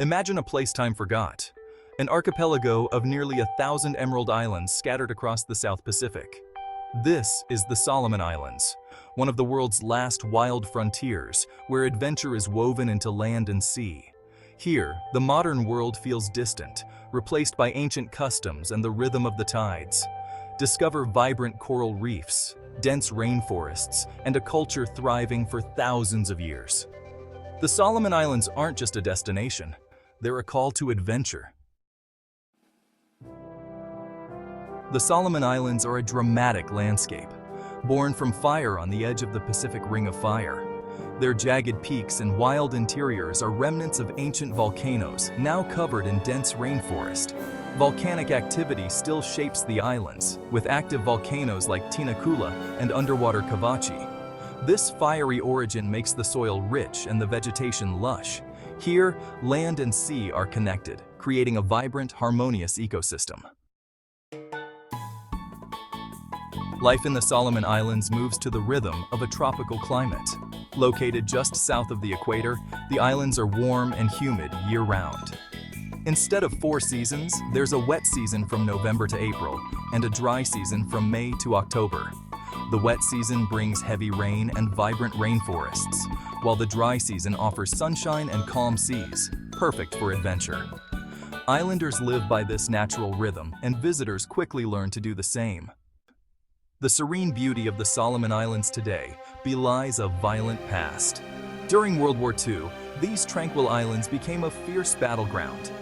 Imagine a place time forgot. An archipelago of nearly 1,000 emerald islands scattered across the South Pacific. This is the Solomon Islands, one of the world's last wild frontiers, where adventure is woven into land and sea. Here, the modern world feels distant, replaced by ancient customs and the rhythm of the tides. Discover vibrant coral reefs, dense rainforests, and a culture thriving for thousands of years. The Solomon Islands aren't just a destination, they're a call to adventure. The Solomon Islands are a dramatic landscape, born from fire on the edge of the Pacific Ring of Fire. Their jagged peaks and wild interiors are remnants of ancient volcanoes, now covered in dense rainforest. Volcanic activity still shapes the islands, with active volcanoes like Tinakula and underwater Kavachi. This fiery origin makes the soil rich and the vegetation lush. Here, land and sea are connected, creating a vibrant, harmonious ecosystem. Life in the Solomon Islands moves to the rhythm of a tropical climate. Located just south of the equator, the islands are warm and humid year-round. Instead of 4 seasons, there's a wet season from November to April and a dry season from May to October. The wet season brings heavy rain and vibrant rainforests, while the dry season offers sunshine and calm seas, perfect for adventure. Islanders live by this natural rhythm, and visitors quickly learn to do the same. The serene beauty of the Solomon Islands today belies a violent past. During World War II, these tranquil islands became a fierce battleground.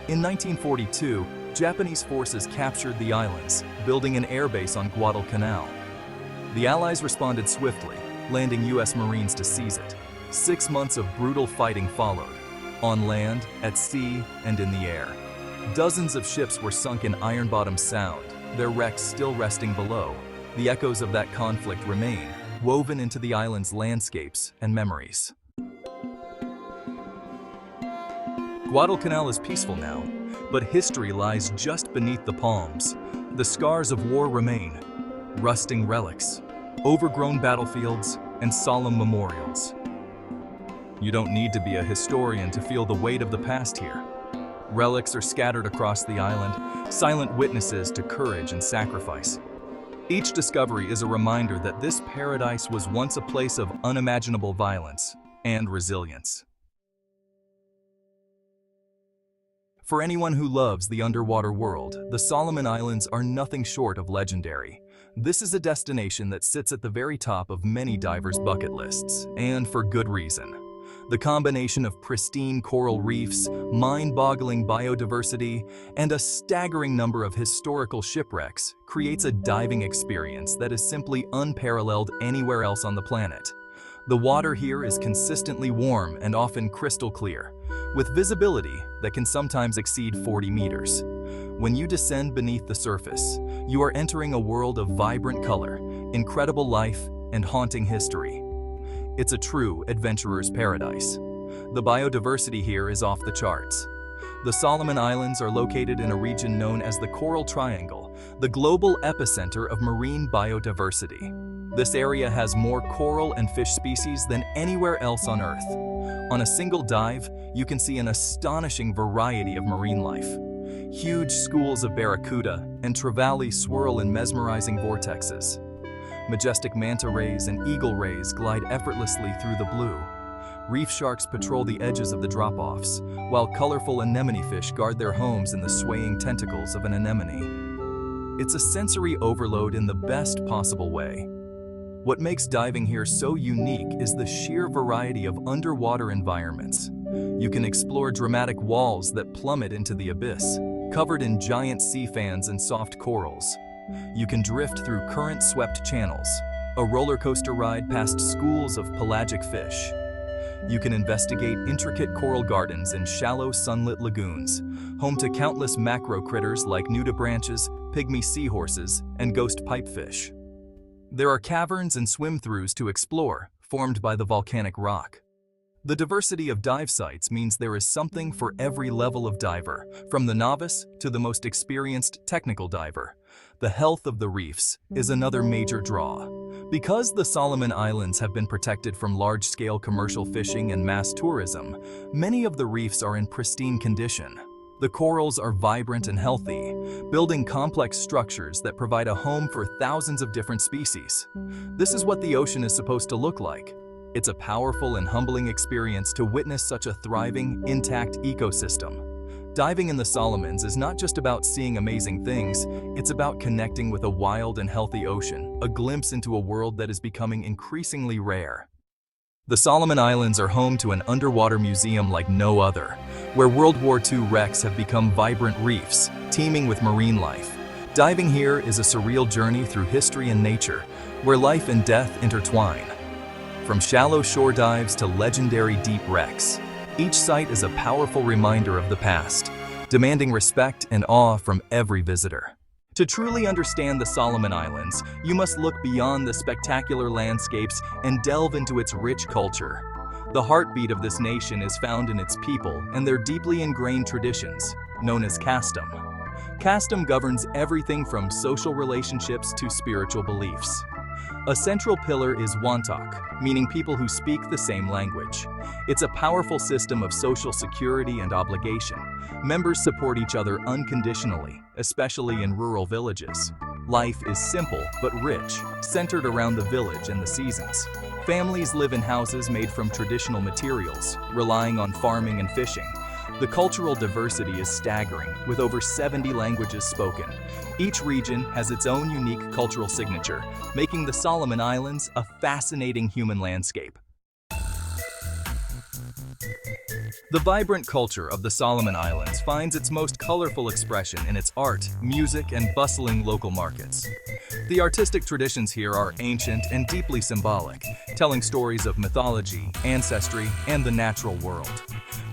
In 1942, Japanese forces captured the islands, building an airbase on Guadalcanal. The Allies responded swiftly, landing U.S. Marines to seize it. 6 months of brutal fighting followed, on land, at sea, and in the air. Dozens of ships were sunk in Iron Bottom Sound, their wrecks still resting below. The echoes of that conflict remain, woven into the island's landscapes and memories. Guadalcanal is peaceful now, but history lies just beneath the palms. The scars of war remain, rusting relics, overgrown battlefields, and solemn memorials. You don't need to be a historian to feel the weight of the past here. Relics are scattered across the island, silent witnesses to courage and sacrifice. Each discovery is a reminder that this paradise was once a place of unimaginable violence and resilience. For anyone who loves the underwater world, the Solomon Islands are nothing short of legendary. This is a destination that sits at the very top of many divers' bucket lists, and for good reason. The combination of pristine coral reefs, mind-boggling biodiversity, and a staggering number of historical shipwrecks creates a diving experience that is simply unparalleled anywhere else on the planet. The water here is consistently warm and often crystal clear, with visibility that can sometimes exceed 40 meters. When you descend beneath the surface, you are entering a world of vibrant color, incredible life, and haunting history. It's a true adventurer's paradise. The biodiversity here is off the charts. The Solomon Islands are located in a region known as the Coral Triangle, the global epicenter of marine biodiversity. This area has more coral and fish species than anywhere else on Earth. On a single dive, you can see an astonishing variety of marine life. Huge schools of barracuda and trevally swirl in mesmerizing vortexes. Majestic manta rays and eagle rays glide effortlessly through the blue. Reef sharks patrol the edges of the drop-offs, while colorful anemone fish guard their homes in the swaying tentacles of an anemone. It's a sensory overload in the best possible way. What makes diving here so unique is the sheer variety of underwater environments. You can explore dramatic walls that plummet into the abyss, covered in giant sea fans and soft corals. You can drift through current-swept channels, a roller coaster ride past schools of pelagic fish. You can investigate intricate coral gardens in shallow sunlit lagoons, home to countless macro critters like nudibranches, pygmy seahorses, and ghost pipefish. There are caverns and swim-throughs to explore, formed by the volcanic rock. The diversity of dive sites means there is something for every level of diver, from the novice to the most experienced technical diver. The health of the reefs is another major draw. Because the Solomon Islands have been protected from large-scale commercial fishing and mass tourism, many of the reefs are in pristine condition. The corals are vibrant and healthy, building complex structures that provide a home for thousands of different species. This is what the ocean is supposed to look like. It's a powerful and humbling experience to witness such a thriving, intact ecosystem. Diving in the Solomons is not just about seeing amazing things, it's about connecting with a wild and healthy ocean, a glimpse into a world that is becoming increasingly rare. The Solomon Islands are home to an underwater museum like no other, where World War II wrecks have become vibrant reefs, teeming with marine life. Diving here is a surreal journey through history and nature, where life and death intertwine. From shallow shore dives to legendary deep wrecks, each site is a powerful reminder of the past, demanding respect and awe from every visitor. To truly understand the Solomon Islands, you must look beyond the spectacular landscapes and delve into its rich culture. The heartbeat of this nation is found in its people and their deeply ingrained traditions, known as custom. Custom governs everything from social relationships to spiritual beliefs. A central pillar is wantok, meaning people who speak the same language. It's a powerful system of social security and obligation. Members support each other unconditionally, especially in rural villages. Life is simple but rich, centered around the village and the seasons. Families live in houses made from traditional materials, relying on farming and fishing. The cultural diversity is staggering, with over 70 languages spoken. Each region has its own unique cultural signature, making the Solomon Islands a fascinating human landscape. The vibrant culture of the Solomon Islands finds its most colorful expression in its art, music, and bustling local markets. The artistic traditions here are ancient and deeply symbolic, telling stories of mythology, ancestry, and the natural world.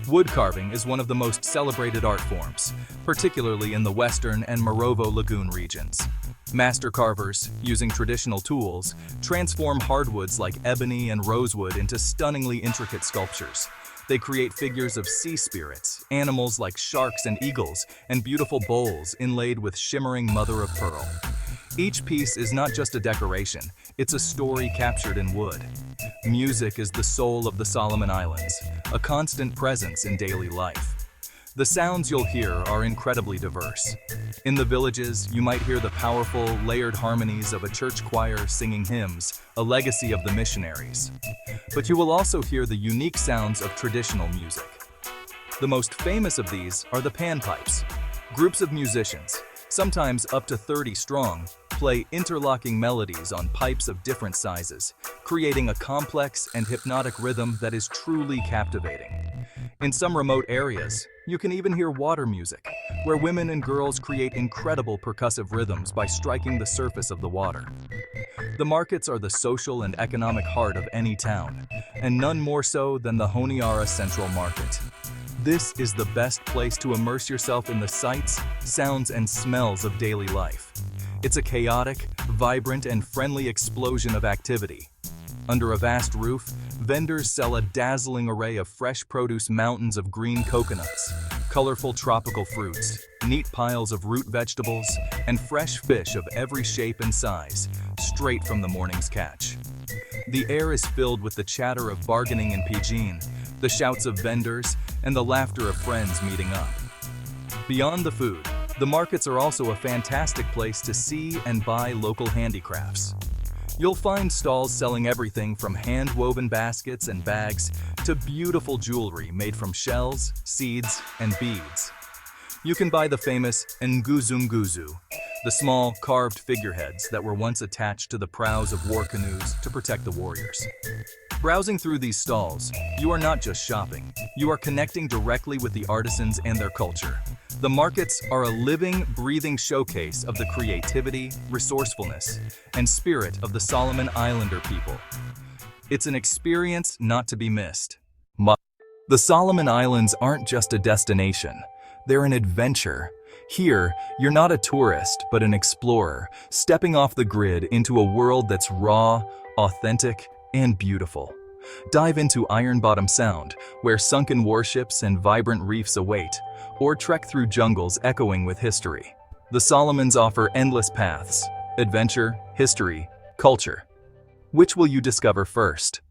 Wood carving is one of the most celebrated art forms, particularly in the Western and Morovo Lagoon regions. Master carvers, using traditional tools, transform hardwoods like ebony and rosewood into stunningly intricate sculptures. They create figures of sea spirits, animals like sharks and eagles, and beautiful bowls inlaid with shimmering mother-of-pearl. Each piece is not just a decoration, it's a story captured in wood. Music is the soul of the Solomon Islands, a constant presence in daily life. The sounds you'll hear are incredibly diverse. In the villages, you might hear the powerful, layered harmonies of a church choir singing hymns, a legacy of the missionaries. But you will also hear the unique sounds of traditional music. The most famous of these are the panpipes. Groups of musicians, sometimes up to 30 strong, play interlocking melodies on pipes of different sizes, creating a complex and hypnotic rhythm that is truly captivating. In some remote areas, you can even hear water music, where women and girls create incredible percussive rhythms by striking the surface of the water. The markets are the social and economic heart of any town, and none more so than the Honiara Central Market. This is the best place to immerse yourself in the sights, sounds, and smells of daily life. It's a chaotic, vibrant, and friendly explosion of activity. Under a vast roof, vendors sell a dazzling array of fresh produce, mountains of green coconuts, colorful tropical fruits, neat piles of root vegetables, and fresh fish of every shape and size, straight from the morning's catch. The air is filled with the chatter of bargaining in pidgin, the shouts of vendors, and the laughter of friends meeting up. Beyond the food, the markets are also a fantastic place to see and buy local handicrafts. You'll find stalls selling everything from hand-woven baskets and bags to beautiful jewelry made from shells, seeds, and beads. You can buy the famous nguzu, the small, carved figureheads that were once attached to the prows of war canoes to protect the warriors. Browsing through these stalls, you are not just shopping, you are connecting directly with the artisans and their culture. The markets are a living, breathing showcase of the creativity, resourcefulness, and spirit of the Solomon Islander people. It's an experience not to be missed. The Solomon Islands aren't just a destination, they're an adventure. Here, you're not a tourist, but an explorer, stepping off the grid into a world that's raw, authentic, and beautiful. Dive into Iron Bottom Sound, where sunken warships and vibrant reefs await, or trek through jungles echoing with history. The Solomons offer endless paths, adventure, history, culture. Which will you discover first?